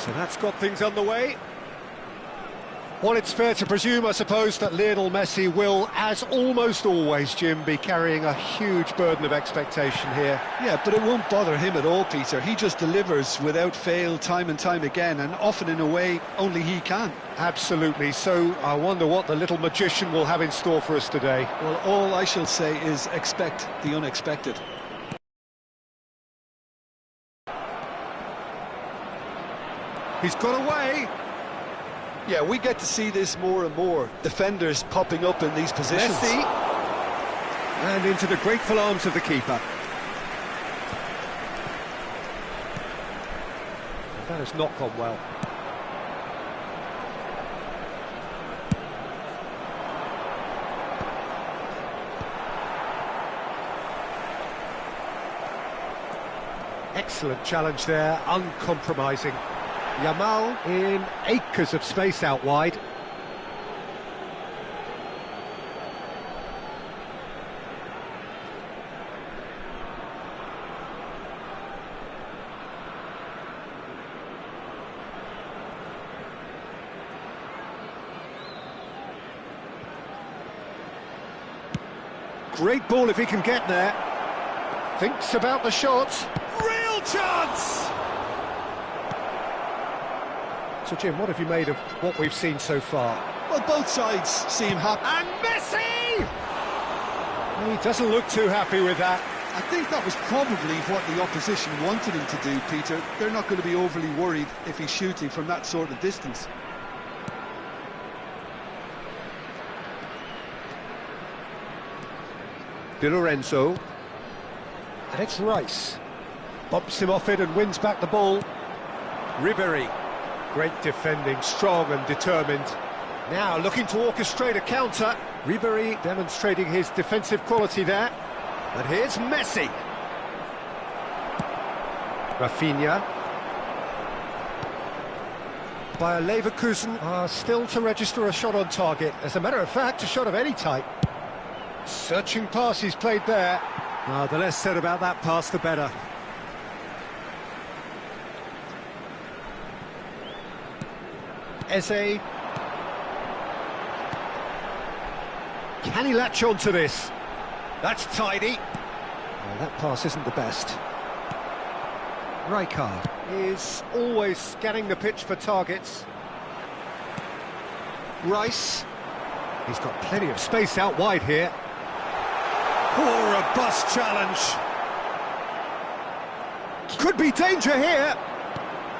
So that's got things underway. Well, it's fair to presume, I suppose, that Lionel Messi will, as almost always, Jim, be carrying a huge burden of expectation here. Yeah, but it won't bother him at all, Peter. He just delivers without fail time and time again, and often in a way only he can. Absolutely. So I wonder what the little magician will have in store for us today. Well, all I shall say is expect the unexpected. He's got away. Yeah, we get to see this more and more. Defenders popping up in these positions. Messi. And into the grateful arms of the keeper. That has not gone well. Excellent challenge there, uncompromising. Yamal in acres of space out wide. Great ball if he can get there. Thinks about the shot. Real chance! So, Jim, what have you made of what we've seen so far? Well, both sides seem happy. And Messi! He doesn't look too happy with that. I think that was probably what the opposition wanted him to do, Peter. They're not going to be overly worried if he's shooting from that sort of distance. Di Lorenzo. And it's Rice. Bumps him off it and wins back the ball. Ribéry. Great defending, strong and determined. Now looking to orchestrate a counter. Ribéry demonstrating his defensive quality there. And here's Messi. Rafinha. Bayer Leverkusen are still to register a shot on target. As a matter of fact, a shot of any type. Searching pass he's played there. The less said about that pass, the better. Eze. Can he latch on to this? That's tidy. Well, that pass isn't the best. Rijkaard is always scanning the pitch for targets. Rice. He's got plenty of space out wide here. Oh, robust challenge. Could be danger here.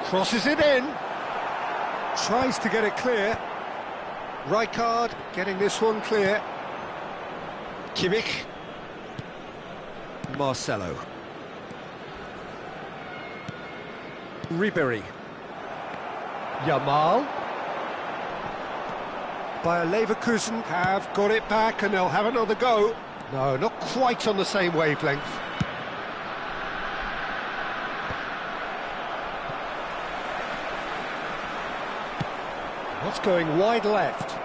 Crosses it in. Tries to get it clear. Rijkaard getting this one clear. Kimmich. Marcelo. Ribéry. Yamal. Bayer Leverkusen have got it back and they'll have another go. No, not quite on the same wavelength. What's going wide left?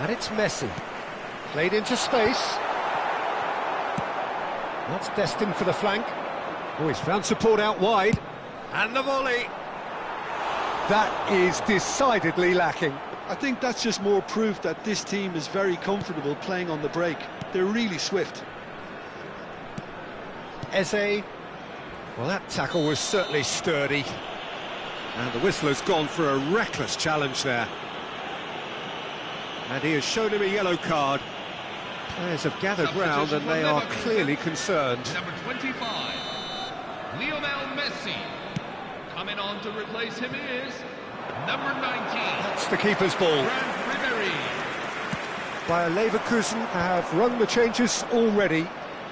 And it's Messi. Played into space. That's destined for the flank. Oh, he's found support out wide. And the volley. That is decidedly lacking. I think that's just more proof that this team is very comfortable playing on the break. They're really swift. Eze. Well, that tackle was certainly sturdy. And the whistle has gone for a reckless challenge there. And he has shown him a yellow card. Players have gathered round and they are clearly concerned. Number 25, Lionel Messi. Coming on to replace him is number 19. That's the keeper's ball. Ribéry. Bayer Leverkusen have run the changes already.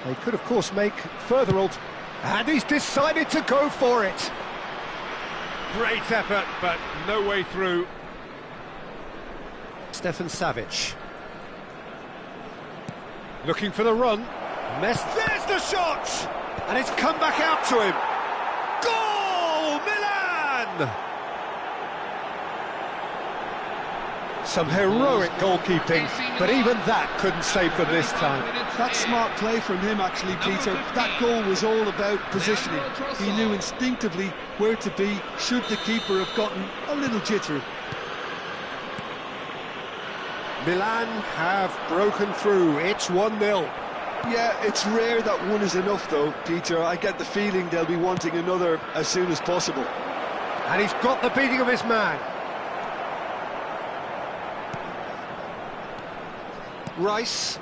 They could, of course, make further and he's decided to go for it. Great effort, but no way through. Stefan Savic. Looking for the run. There's the shot! And it's come back out to him. Goal! Milan! Some heroic goalkeeping, but even that couldn't save them this time. That's smart play from him, actually, Peter. That goal was all about positioning. He knew instinctively where to be should the keeper have gotten a little jittery. Milan have broken through. It's 1-0. Yeah, it's rare that one is enough, though, Peter. I get the feeling they'll be wanting another as soon as possible. And he's got the beating of his man. Rice.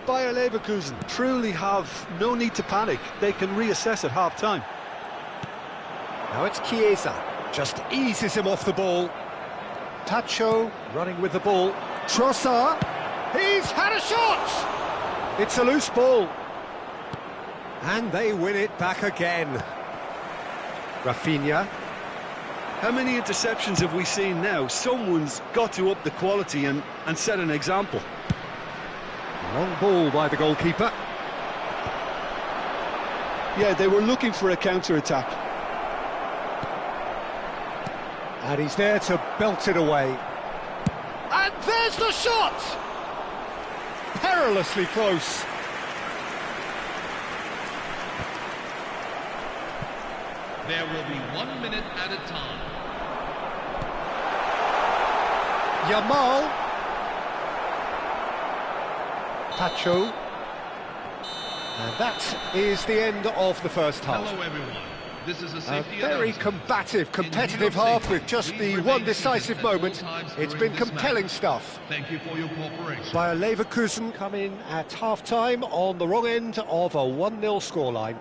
Bayer Leverkusen truly have no need to panic. They can reassess at half-time. Now it's Chiesa. Just eases him off the ball. Tacho running with the ball. Trossard. He's had a shot! It's a loose ball. And they win it back again. Rafinha. How many interceptions have we seen now? Someone's got to up the quality and set an example. Long ball by the goalkeeper. Yeah, they were looking for a counter-attack. And he's there to belt it away. And there's the shot! Perilously close. There will be 1 minute at a time. Yamal. Tacho. And that is the end of the first half. Hello everyone. This is a A safety very announcement. combative, competitive In view of half safety, with just please the remain one decisive seated at all moment. times It's during been this compelling match. stuff. Thank you for your cooperation. Bayer Leverkusen come in at half-time on the wrong end of a 1-0 scoreline.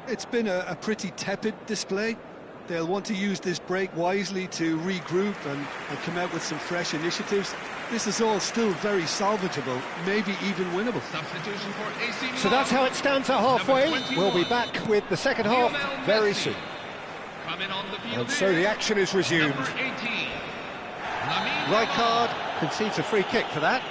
It's been a pretty tepid display. They'll want to use this break wisely to regroup and come out with some fresh initiatives. This is all still very salvageable, maybe even winnable. Substitution for AC Milan. So that's how it stands at halfway. Number 21. We'll be back with the second half Lionel very Messi. soon. Coming on the field And so the is action is resumed. number 18. Lamine Rijkaard Yamal. concedes a free kick for that.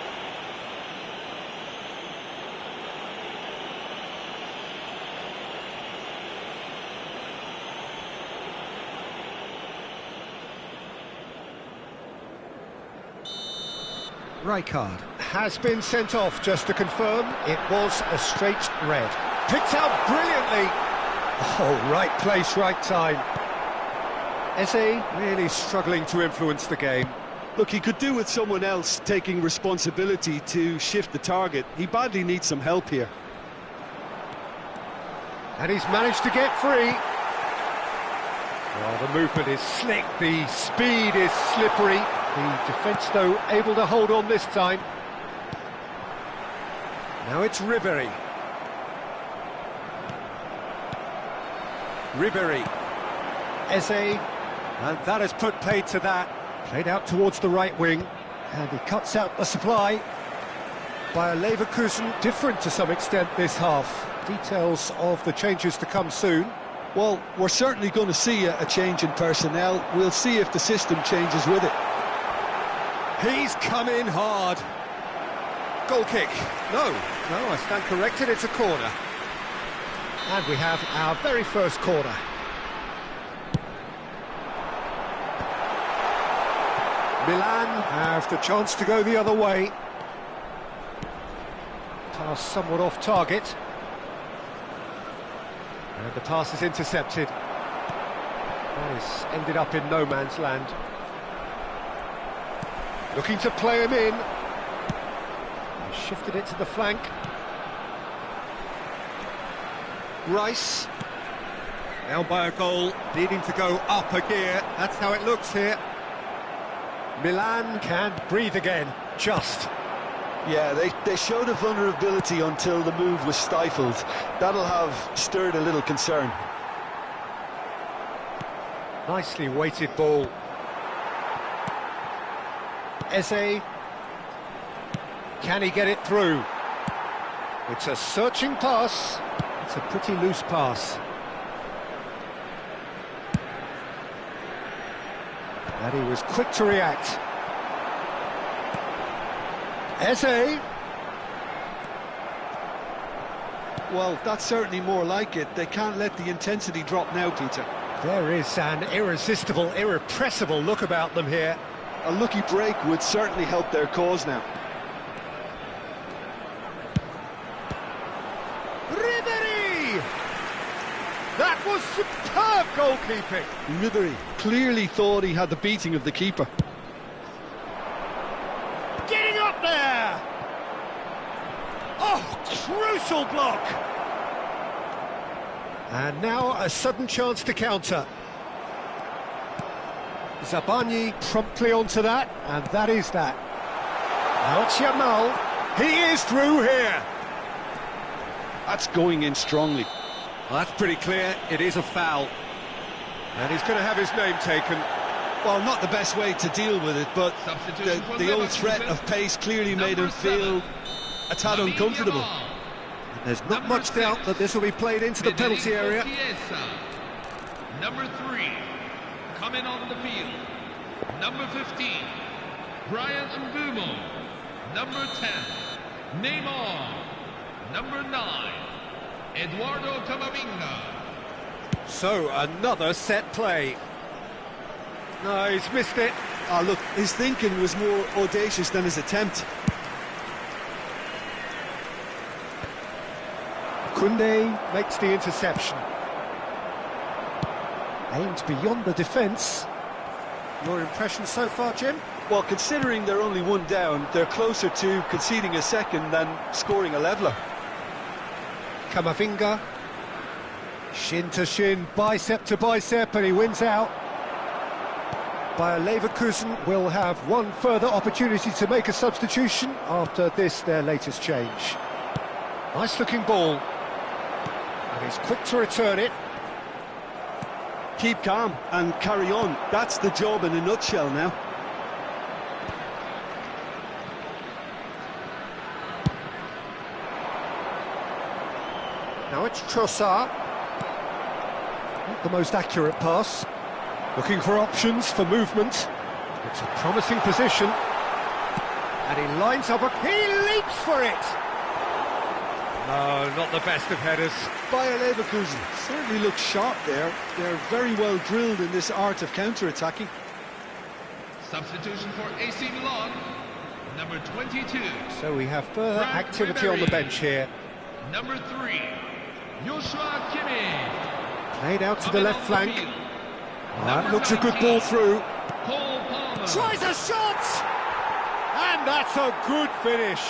Rijkaard has been sent off, just to confirm. It was a straight red. Picked out brilliantly. Oh, right place, right time. Eze really struggling to influence the game. Look, he could do with someone else taking responsibility to shift the target. He badly needs some help here. And he's managed to get free. Well, the movement is slick, the speed is slippery. The defence, though, able to hold on this time. Now it's Ribéry. Ribéry. Eze. And that has put paid to that. Played out towards the right wing. And he cuts out the supply. Bayer Leverkusen, different to some extent this half. Details of the changes to come soon. Well, we're certainly going to see a change in personnel. We'll see if the system changes with it. He's come in hard. Goal kick. No, I stand corrected, it's a corner. And we have our very first corner. Milan have the chance to go the other way. Pass somewhat off target. And the pass is intercepted. That has ended up in no man's land. Looking to play him in. He shifted it to the flank. Rice. Down by a goal, needing to go up a gear. That's how it looks here. Milan can breathe again, just. Yeah, they showed a vulnerability until the move was stifled. That'll have stirred a little concern. Nicely weighted ball. Eze. Can he get it through? It's a searching pass. It's a pretty loose pass. And he was quick to react. Eze. Well, that's certainly more like it. They can't let the intensity drop now, Peter. There is an irresistible, irrepressible look about them here. A lucky break would certainly help their cause now. Ribery! That was superb goalkeeping. Ribery clearly thought he had the beating of the keeper. Getting up there! Oh, crucial block! And now a sudden chance to counter. Zabarnyi promptly onto that, and that is that. Now it's Yamal. He is through here. That's going in strongly. Well, that's pretty clear. It is a foul. And he's going to have his name taken. Well, not the best way to deal with it, but Substitution for the old Leverkusen. threat of pace clearly made him Number feel 7, a tad Lamine uncomfortable. Yamal. There's not Number much doubt 6, that this will be played into the penalty Federico area. Chiesa. Number 3, coming on the field. Number 15, Brian Mbumo. Number 10, Neymar. Number 9, Eduardo Camavinga. So, another set play. No, he's missed it. Ah, look, his thinking was more audacious than his attempt. Koundé makes the interception. Aimed beyond the defence. Your impression so far, Jim? Well, considering they're only one down, they're closer to conceding a second than scoring a leveller. Camavinga. Shin to shin, bicep to bicep, and he wins out. Bayer Leverkusen will have one further opportunity to make a substitution after this, their latest change. Nice looking ball. And he's quick to return it. Keep calm and carry on. That's the job in a nutshell now. Now it's Trossard. Not the most accurate pass. Looking for options for movement. It's a promising position. And he lines up, he leaps for it! No, not the best of headers. Bayer Leverkusen certainly looks sharp there. They're very well drilled in this art of counter-attacking. Substitution for AC Milan. Number 22, So we have further Frank activity on the Ribery. bench here. Number 3, Joshua Kimmich. Played out to the Coming left on flank. field. That Number looks a good 19, ball through. Cole Palmer. Tries a shot! And that's a good finish.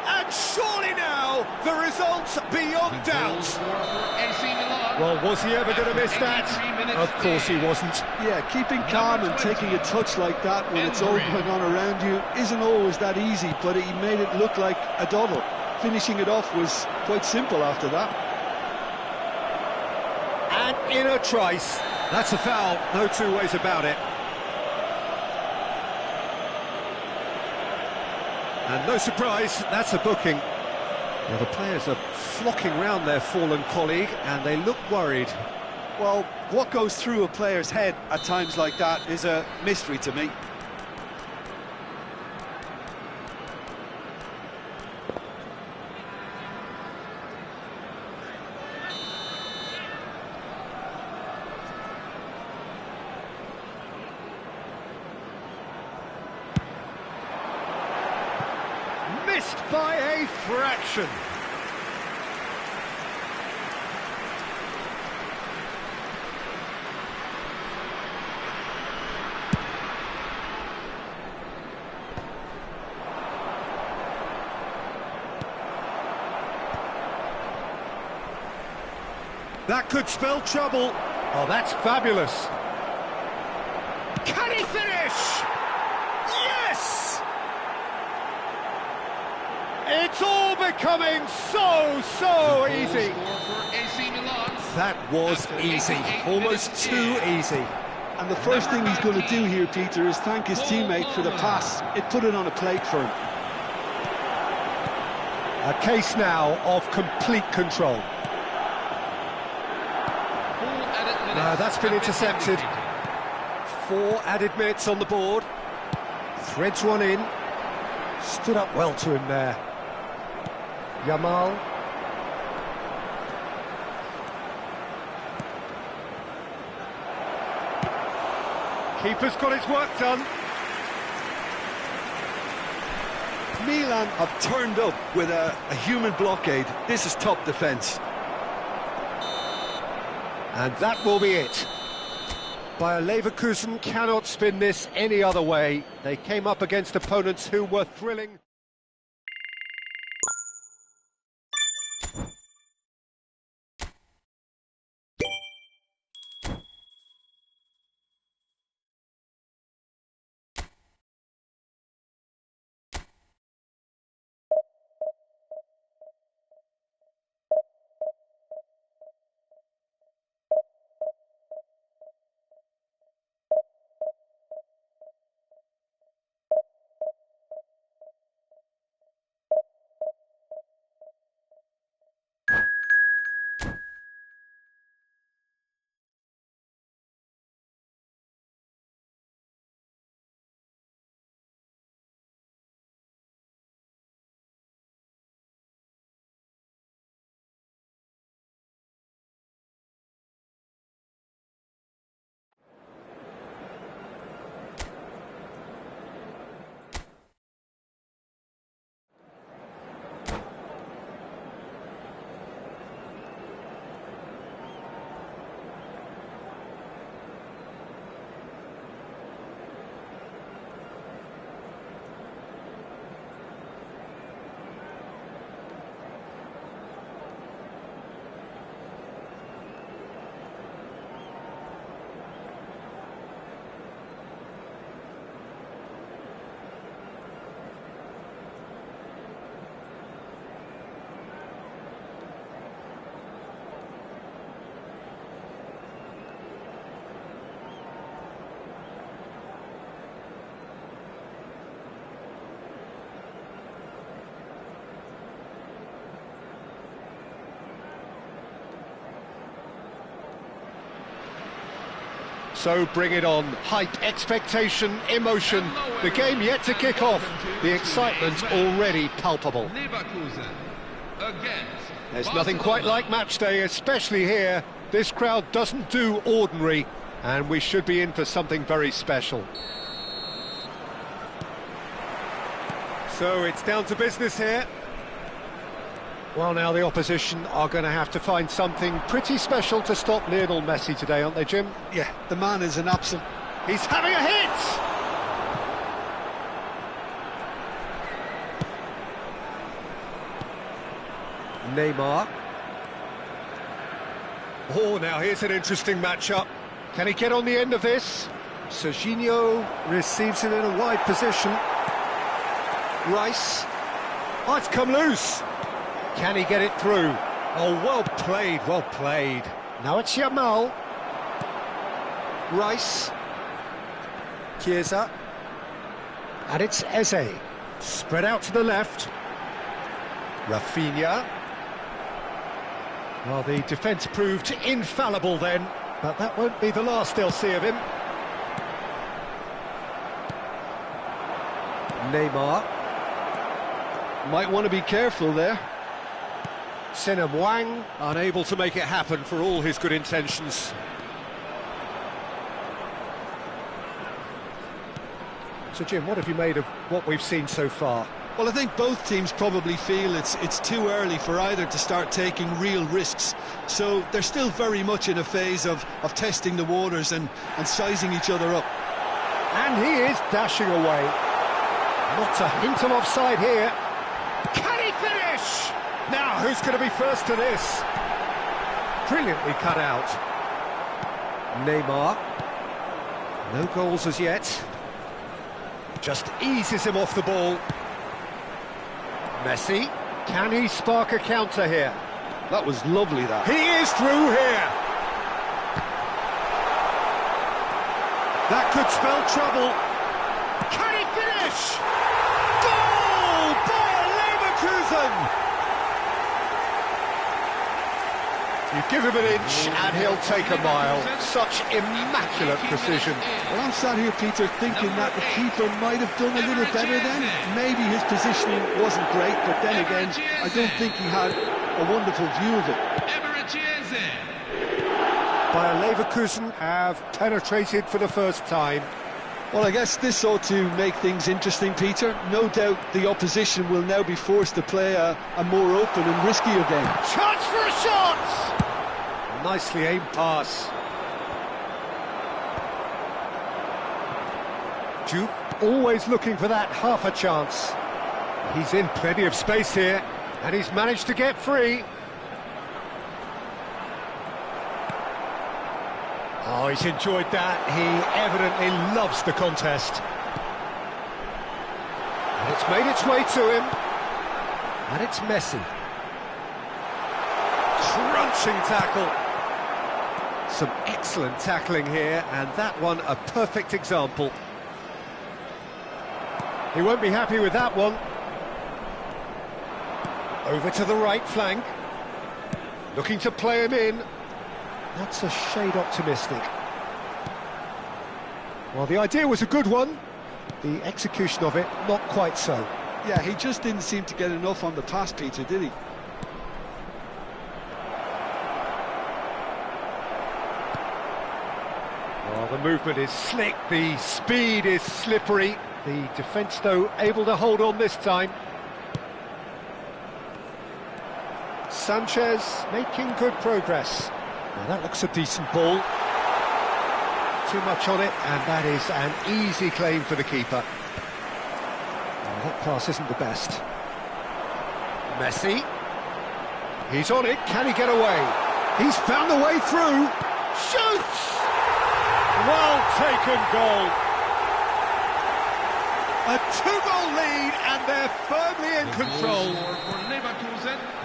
And surely now, the result's beyond The goal doubt. scorer for AC Milan. Well, was he ever going to miss that? 83 minutes Of course he in. wasn't. Yeah, keeping calm and 20. taking a touch like that when it's all Henry. going on around you isn't always that easy, but he made it look like a doddle. Finishing it off was quite simple after that. And in a trice. That's a foul, no two ways about it. And no surprise, that's a booking. Now the players are flocking round their fallen colleague and they look worried. Well, what goes through a player's head at times like that is a mystery to me. Missed by a fraction. That could spell trouble. Oh, that's fabulous. Can he finish? Yes! It's all becoming so easy. Goal scorer for AC Milan. That was After easy, 88 almost minutes too in. easy. And the first thing he's going to do here, Peter, is thank his teammate for the pass. It put it on a plate for him. A case now of complete control. Full added minutes No, that's been have intercepted. indicated. 4 added minutes on the board. Threads one in. Stood up well to him there. Yamal. Keeper's got his work done. Milan have turned up with a human blockade. This is top defence. And that will be it. Bayer Leverkusen cannot spin this any other way. They came up against opponents who were thrilling. So bring it on. Hype, expectation, emotion. The game yet to kick off. The excitement already palpable. There's nothing quite like match day, especially here. This crowd doesn't do ordinary, and we should be in for something very special. So it's down to business here. Well, now the opposition are going to have to find something pretty special to stop Lionel Messi today, aren't they, Jim? Yeah, the man is an absolute... He's having a hit! Neymar. Oh, now here's an interesting matchup. Can he get on the end of this? Serginho receives it in a wide position. Rice. Oh, it's come loose. Can he get it through? Oh, well played, well played. Now it's Yamal. Rice. Chiesa. And it's Eze. Spread out to the left. Rafinha. Well, the defence proved infallible then, but that won't be the last they'll see of him. Neymar. Might want to be careful there. Sina Wang, unable to make it happen for all his good intentions. So, Jim, what have you made of what we've seen so far? Well, I think both teams probably feel it's too early for either to start taking real risks. So they're still very much in a phase of testing the waters and sizing each other up. And he is dashing away. Not a hint of offside here. Can he finish? Now, who's going to be first to this? Brilliantly cut out. Neymar. No goals as yet. Just eases him off the ball. Messi. Can he spark a counter here? That was lovely, that. He is through here. That could spell trouble. Can he finish? Goal! Bayer Leverkusen! You give him an inch and he'll take a mile. Such immaculate precision. Well, I'm sat here, Peter, thinking that the keeper might have done a little better then. Maybe his positioning wasn't great, but then again, I don't think he had a wonderful view of it. Bayer Leverkusen have penetrated for the first time. Well, I guess this ought to make things interesting, Peter. No doubt the opposition will now be forced to play a more open and riskier game. Chance for a shot! Nicely aimed pass. Juve always looking for that half a chance. He's in plenty of space here, and he's managed to get free. Oh, he's enjoyed that. He evidently loves the contest. And it's made its way to him. And it's Messi. Crunching tackle. Some excellent tackling here, and that one a perfect example. He won't be happy with that one. Over to the right flank. Looking to play him in. That's a shade optimistic. Well, the idea was a good one. The execution of it, not quite so. Yeah, he just didn't seem to get enough on the pass, Peter, did he? Well, the movement is slick, the speed is slippery. The defence, though, able to hold on this time. Sanchez making good progress. Now that looks a decent ball. Too much on it, and that is an easy claim for the keeper. Well, that pass isn't the best. Messi. He's on it, can he get away? He's found the way through. Shoots! Well taken goal. A two-goal lead, and they're firmly in control.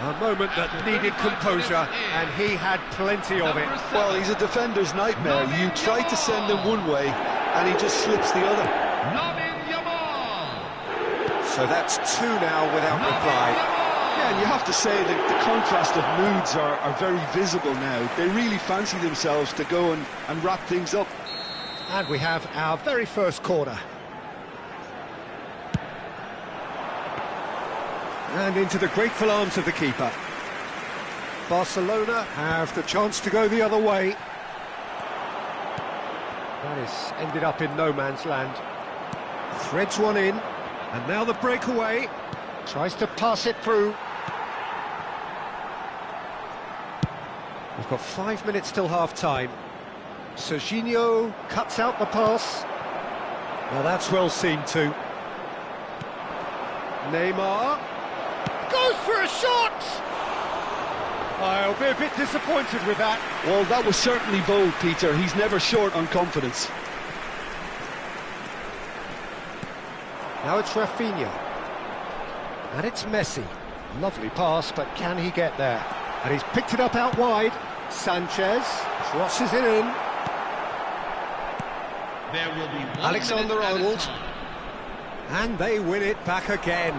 A moment that needed composure, and he had plenty of it. Well, he's a defender's nightmare. You try to send him one way, and he just slips the other. So that's two now without reply. Yeah, and you have to say that the contrast of moods are very visible now. They really fancy themselves to go and wrap things up. And we have our very first corner. And into the grateful arms of the keeper. Barcelona have the chance to go the other way. That has ended up in no man's land. Threads one in, and now the breakaway. Tries to pass it through. We've got 5 minutes till half-time. Serginho cuts out the pass. Now that's well seen too. Neymar goes for a shot! I'll be a bit disappointed with that. Well, that was certainly bold, Peter. He's never short on confidence. Now it's Rafinha. And it's Messi. Lovely pass, but can he get there? And he's picked it up out wide. Sanchez crosses it in. There will be Alexander-Arnold. And they win it back again.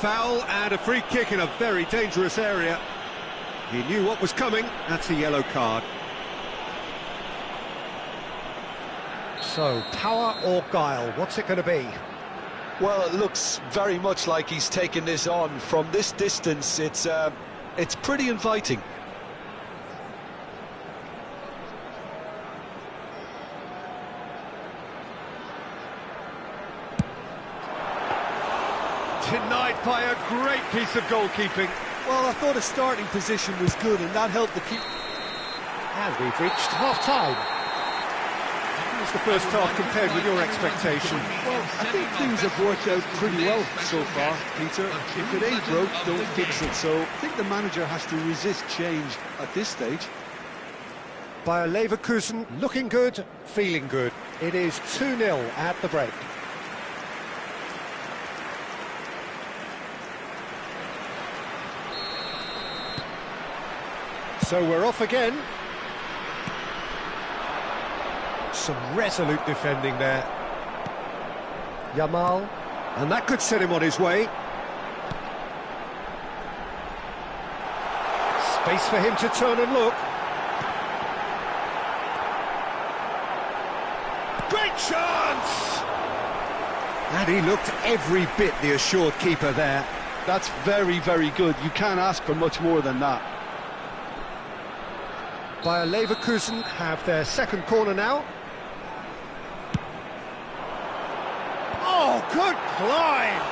Foul and a free kick in a very dangerous area. He knew what was coming. That's a yellow card. So, power or guile, what's it going to be? Well, it looks very much like he's taken this on. From this distance, it's pretty inviting. Denied by a great piece of goalkeeping. Well, I thought his starting position was good, and that helped the keeper. And we've reached half-time. How's the first half compared with your expectation? Well, I think things have worked out pretty well so far, Peter. If it ain't broke, don't fix it. So I think the manager has to resist change at this stage. Bayer Leverkusen looking good, feeling good. It is 2-0 at the break. So we're off again. Some resolute defending there. Yamal, and that could set him on his way. Space for him to turn and look. Great chance! And he looked every bit the assured keeper there. That's very, very good. You can't ask for much more than that. Bayer Leverkusen have their second corner now. Oh, good climb!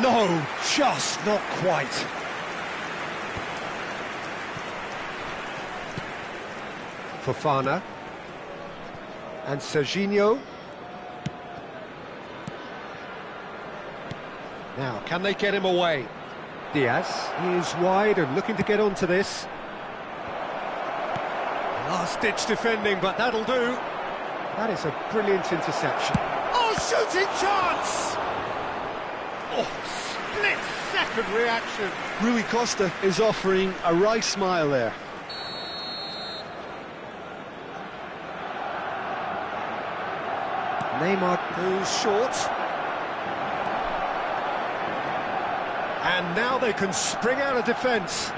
No, just not quite. Fofana. And Serginho. Now, can they get him away? Diaz is wide and looking to get onto this. Last-ditch defending, but that'll do. That is a brilliant interception. Oh, shooting chance! Oh, split-second reaction. Rui Costa is offering a wry smile there. Neymar goes short. And now they can spring out of defence.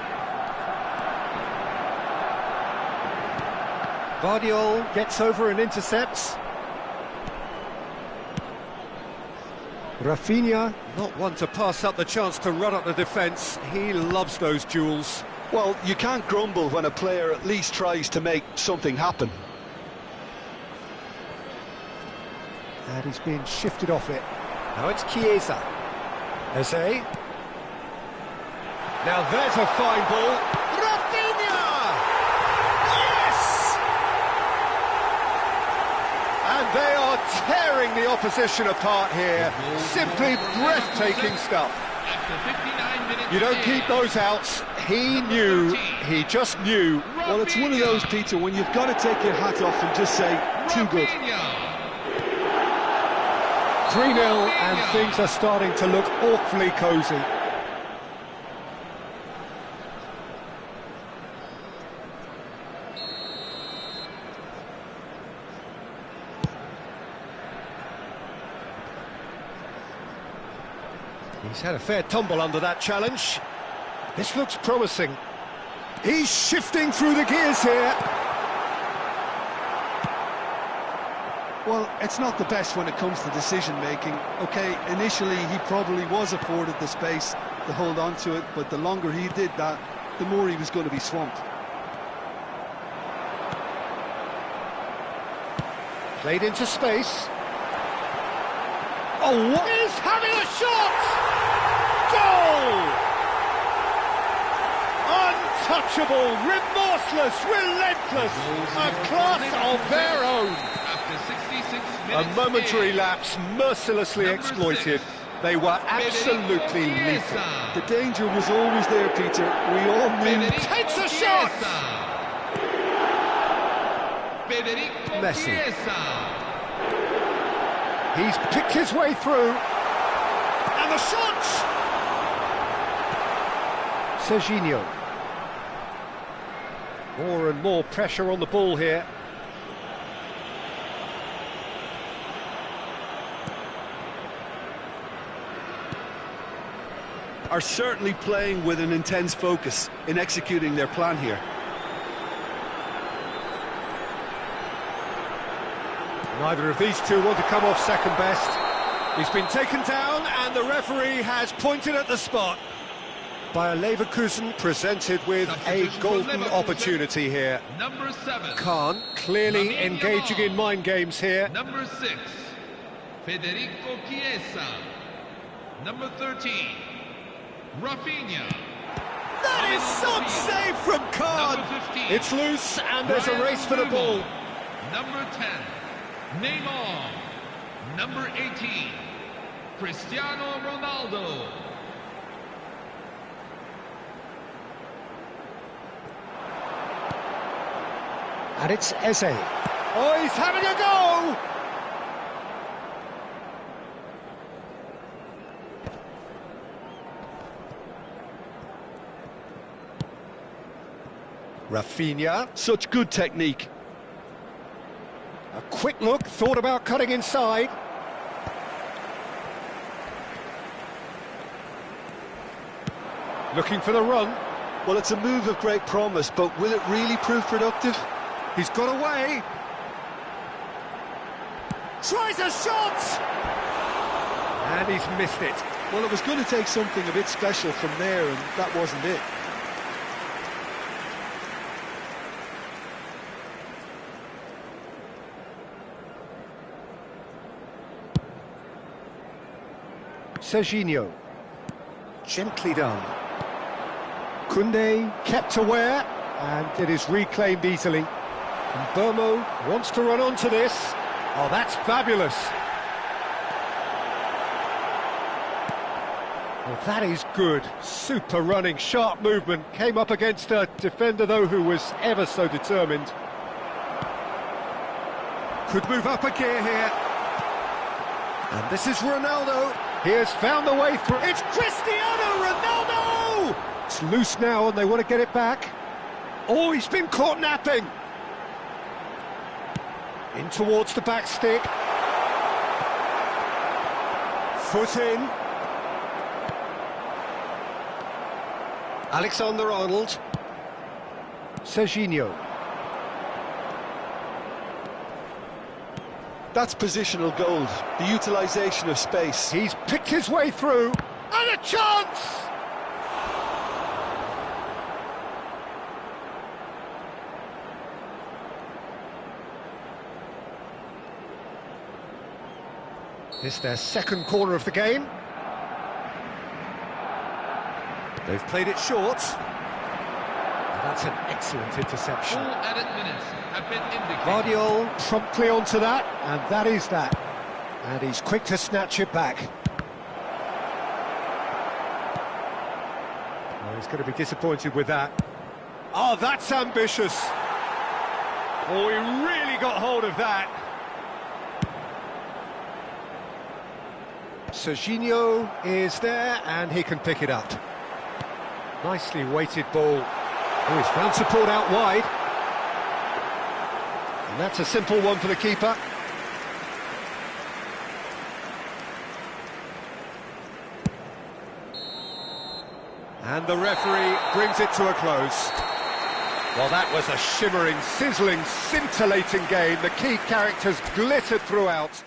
Guardiola gets over and intercepts. Rafinha, not one to pass up the chance to run up the defence. He loves those duels. Well, you can't grumble when a player at least tries to make something happen. And he's being shifted off it. Now it's Chiesa. Eze. Now there's a fine ball. Rafinha! Yes! And they are tearing the opposition apart here. Simply breathtaking stuff. You don't keep those outs. He knew, he just knew. Well, it's one of those, Peter, when you've got to take your hat off and just say, too good. 3-0 and things are starting to look awfully cosy. He's had a fair tumble under that challenge. This looks promising. He's shifting through the gears here. Well, it's not the best when it comes to decision-making. OK, initially he probably was afforded the space to hold on to it, but the longer he did that, the more he was going to be swamped. Played into space. Oh, what is having a shot! Goal! Untouchable, remorseless, relentless, a class of their own. A momentary lapse, mercilessly exploited. They were absolutely lethal. The danger was always there, Peter. We all knew. Takes a shot! Messi. He's picked his way through. And the shot! Serginho. More and more pressure on the ball here. Are certainly playing with an intense focus in executing their plan here. Neither of these two want to come off second best. He's been taken down and the referee has pointed at the spot. Bayer Leverkusen presented with a golden opportunity here. Number 7. Khan clearly engaging in mind games here. Number 6. Federico Chiesa. Number 13. Rafinha. That is some save from Khan. It's loose and there's a race for the ball. Number 10. Neymar. Number 18. Cristiano Ronaldo. And it's Eze. Oh, he's having a go! Rafinha. Such good technique. A quick look, thought about cutting inside. Looking for the run. Well, it's a move of great promise, but will it really prove productive? He's got away. Tries a shot! And he's missed it. Well, it was going to take something a bit special from there, and that wasn't it. Serginho. Gently done. Koundé kept aware, and it is reclaimed easily. And Burmo wants to run onto this. Oh, that's fabulous. Well, that is good. Super running, sharp movement. Came up against a defender, though, who was ever so determined. Could move up a gear here. And this is Ronaldo. He has found the way through. It's Cristiano Ronaldo! It's loose now, and they want to get it back. Oh, he's been caught napping. In towards the back stick. Foot in. Alexander-Arnold. Serginho. That's positional gold, the utilisation of space. He's picked his way through, and a chance! It's their second corner of the game. They've played it short. That's an excellent interception. All added minutes have been indicated. Guardiola promptly onto that, and that is that. And he's quick to snatch it back. Oh, he's going to be disappointed with that. Oh, that's ambitious. Oh, he really got hold of that. Serginho is there, and he can pick it up. Nicely weighted ball. Oh, he's found support out wide. And that's a simple one for the keeper. And the referee brings it to a close. Well, that was a shimmering, sizzling, scintillating game. The key characters glittered throughout.